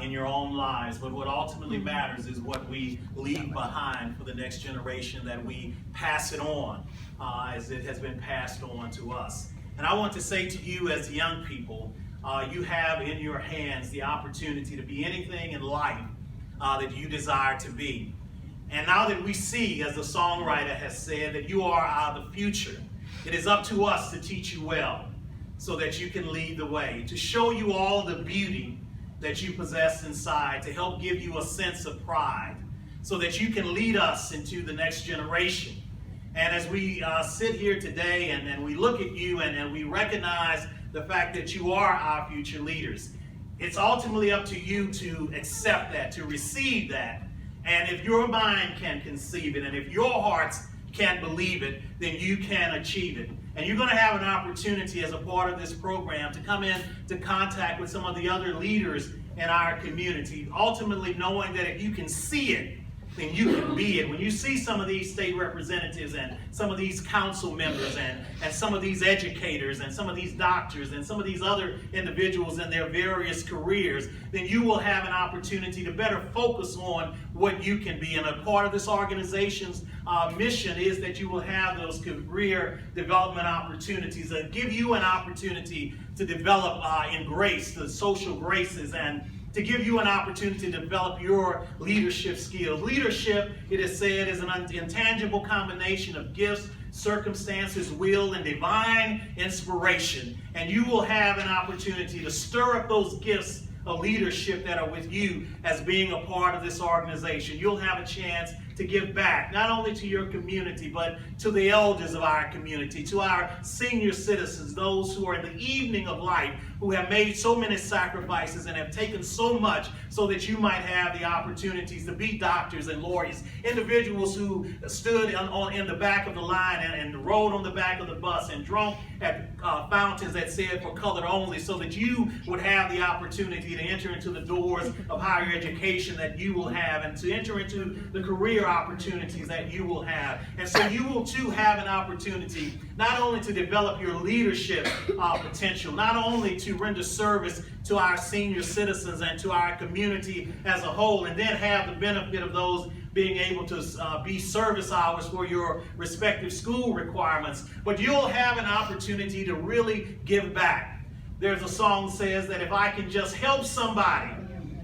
in your own lives, but what ultimately matters is what we leave behind for the next generation, that we pass it on as it has been passed on to us. And I want to say to you as young people, you have in your hands the opportunity to be anything in life that you desire to be. And now that we see, as the songwriter has said, that you are the future, it is up to us to teach you well so that you can lead the way, to show you all the beauty that you possess inside, to help give you a sense of pride so that you can lead us into the next generation. And as we sit here today and we look at you and we recognize the fact that you are our future leaders, it's ultimately up to you to accept that, to receive that. And if your mind can conceive it, and if your hearts can believe it, then you can achieve it. And you're going to have an opportunity as a part of this program to come into contact with some of the other leaders in our community, ultimately knowing that if you can see it, then you can be it. When you see some of these state representatives and some of these council members and some of these educators and some of these doctors and some of these other individuals in their various careers, then you will have an opportunity to better focus on what you can be. And a part of this organization's mission is that you will have those career development opportunities that give you an opportunity to develop in grace, the social graces, and to give you an opportunity to develop your leadership skills. Leadership, it is said, is an intangible combination of gifts, circumstances, will, and divine inspiration. And you will have an opportunity to stir up those gifts of leadership that are with you as being a part of this organization. You'll have a chance to give back, not only to your community, but to the elders of our community, to our senior citizens, those who are in the evening of life, who have made so many sacrifices and have taken so much so that you might have the opportunities to be doctors and lawyers, individuals who stood in the back of the line and rode on the back of the bus and drunk at fountains that said for colored only, so that you would have the opportunity to enter into the doors of higher education that you will have, and to enter into the career opportunities that you will have. And so you will too have an opportunity not only to develop your leadership potential, not only to render service to our senior citizens and to our community as a whole, and then have the benefit of those being able to be service hours for your respective school requirements, but you'll have an opportunity to really give back. There's a song that says that if I can just help somebody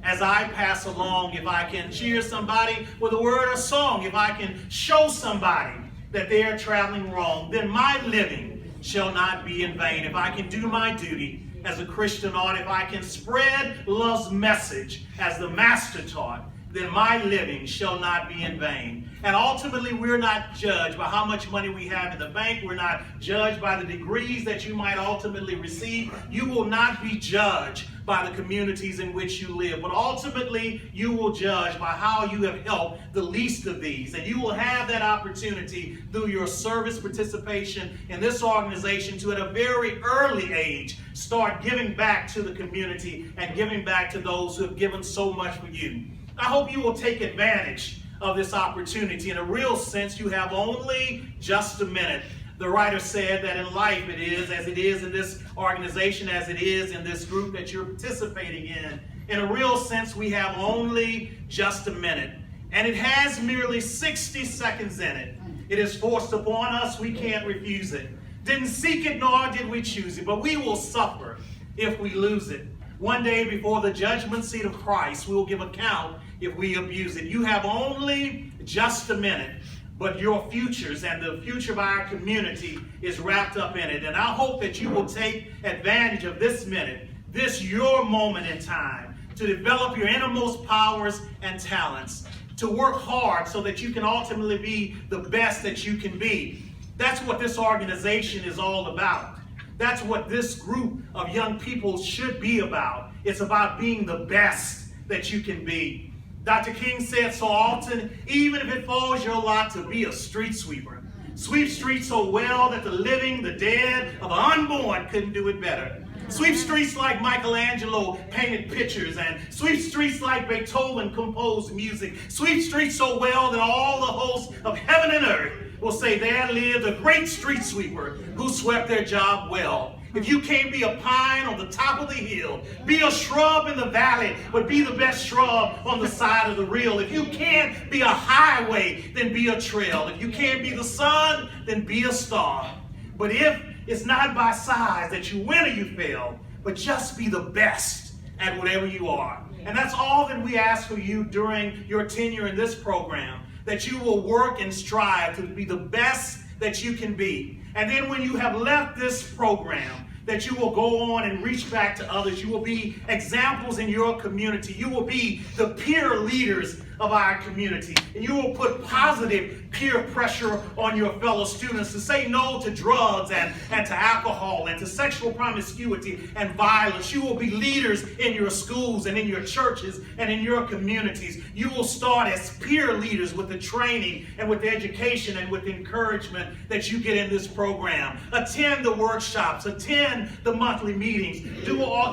as I pass along, if I can cheer somebody with a word or song, if I can show somebody that they are traveling wrong, then my living shall not be in vain. If I can do my duty as a Christian ought, if I can spread love's message as the Master taught, then my living shall not be in vain. And ultimately, we're not judged by how much money we have in the bank. We're not judged by the degrees that you might ultimately receive. You will not be judged by the communities in which you live, but ultimately you will judge by how you have helped the least of these. And you will have that opportunity through your service participation in this organization to, at a very early age, start giving back to the community and giving back to those who have given so much for you. I hope you will take advantage of this opportunity. In a real sense, you have only just a minute. The writer said that in life it is, as it is in this organization, as it is in this group that you're participating in. In a real sense, we have only just a minute. And it has merely 60 seconds in it. It is forced upon us. We can't refuse it. Didn't seek it, nor did we choose it. But we will suffer if we lose it. One day before the judgment seat of Christ, we will give account if we abuse it. You have only just a minute, but your futures and the future of our community is wrapped up in it. And I hope that you will take advantage of this minute, this your moment in time, to develop your innermost powers and talents, to work hard so that you can ultimately be the best that you can be. That's what this organization is all about. That's what this group of young people should be about. It's about being the best that you can be. Dr. King said so often, even if it falls your lot to be a street sweeper, sweep streets so well that the living, the dead, or the unborn couldn't do it better. Sweep streets like Michelangelo painted pictures, and sweep streets like Beethoven composed music. Sweep streets so well that all the hosts of heaven and earth will say there lived a great street sweeper who swept their job well. If you can't be a pine on the top of the hill, be a shrub in the valley, but be the best shrub on the side of the reel. If you can't be a highway, then be a trail. If you can't be the sun, then be a star. But if it's not by size that you win or you fail, but just be the best at whatever you are. And that's all that we ask for you during your tenure in this program, that you will work and strive to be the best that you can be. And then when you have left this program, that you will go on and reach back to others. You will be examples in your community. You will be the peer leaders of our community. And you will put positive peer pressure on your fellow students to say no to drugs and to alcohol and to sexual promiscuity and violence. You will be leaders in your schools and in your churches and in your communities. You will start as peer leaders with the training and with the education and with the encouragement that you get in this program. Attend the workshops, attend the monthly meetings.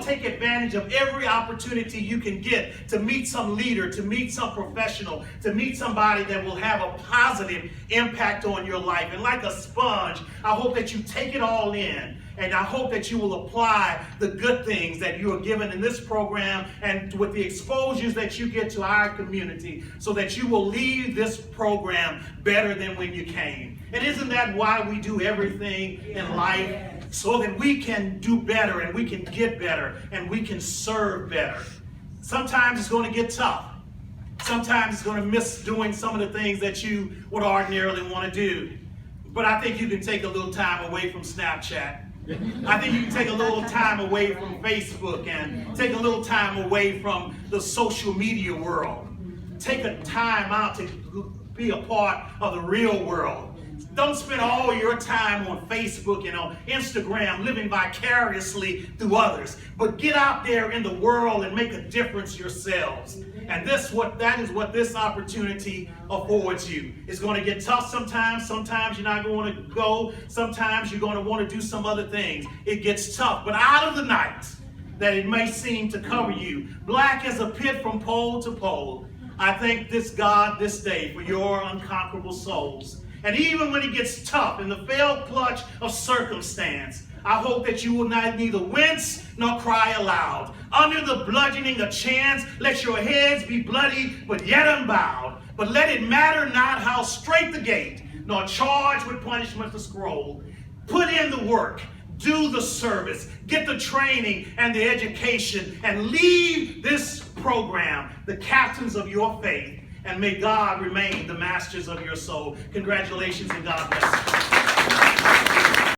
Take advantage of every opportunity you can get to meet some leader, to meet some professional, to meet somebody that will have a positive impact on your life. And like a sponge, I hope that you take it all in. And I hope that you will apply the good things that you are given in this program and with the exposures that you get to our community, so that you will leave this program better than when you came. And isn't that why we do everything in life? So that we can do better and we can get better and we can serve better. Sometimes it's going to get tough. Sometimes it's going to miss doing some of the things that you would ordinarily want to do. But I think you can take a little time away from Snapchat. I think you can take a little time away from Facebook and take a little time away from the social media world. Take a time out to be a part of the real world. Don't spend all your time on Facebook and on Instagram living vicariously through others, but get out there in the world and make a difference yourselves. And that is what this opportunity affords you. It's going to get tough sometimes. Sometimes you're not going to go. Sometimes you're going to want to do some other things. It gets tough. But out of the night that it may seem to cover you, black as a pit from pole to pole, I thank this God this day for your unconquerable souls. And even when it gets tough in the fell clutch of circumstance, I hope that you will neither wince nor cry aloud. Under the bludgeoning of chance, let your heads be bloody, but yet unbowed. But let it matter not how straight the gate, nor charge with punishment the scroll. Put in the work, do the service, get the training and the education, and leave this program the captains of your faith. And may God remain the masters of your soul. Congratulations and God bless you.